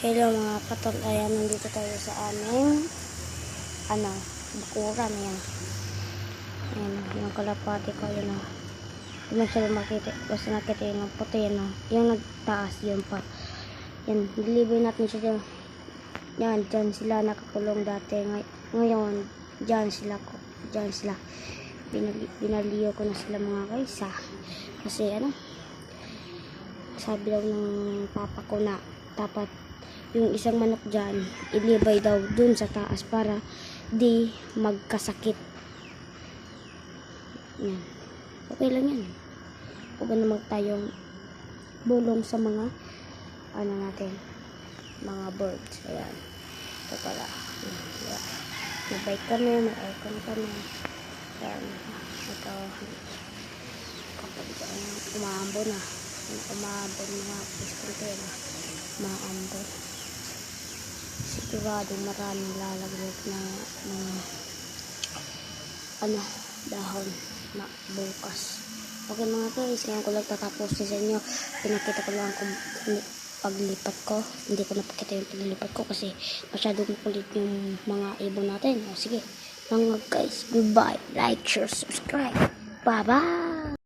Hello mga katol, ayan, nandito tayo sa aming bakuran. Ayan, ayan, yung kalapati ko, yun o. Hindi mo siya makita, basta nakita yung puti, yun o. Yung nagtaas, yun pa. Yan, nilibay natin siya dyan. Yan, dyan sila nakakulong dati. Ngayon, dyan sila. Binaliyo ko na sila mga kaysa. Kasi sabi daw ng papa ko na dapat yung isang manok dyan, ilibay daw dun sa taas para di magkasakit. Yan. Okay lang yan. Huwag naman tayong bulong sa mga natin, mga birds. Ayan. Ito pala. Ayan. May bike kami, may aircon kami. Ayan. Ito. Kapag umaambon na. Umaambon mga piston umaambon. Sigurado maraming lalaglag na dahon na bukas. Okay mga guys, ngayon ko lang tatapos sa inyo. Pinakita ko lang kung paglipat ko. Hindi ko napakita yung paglipat ko kasi masyadong kulit yung mga ibon natin. O sige, mga guys, goodbye. Like, share, subscribe. Bye-bye!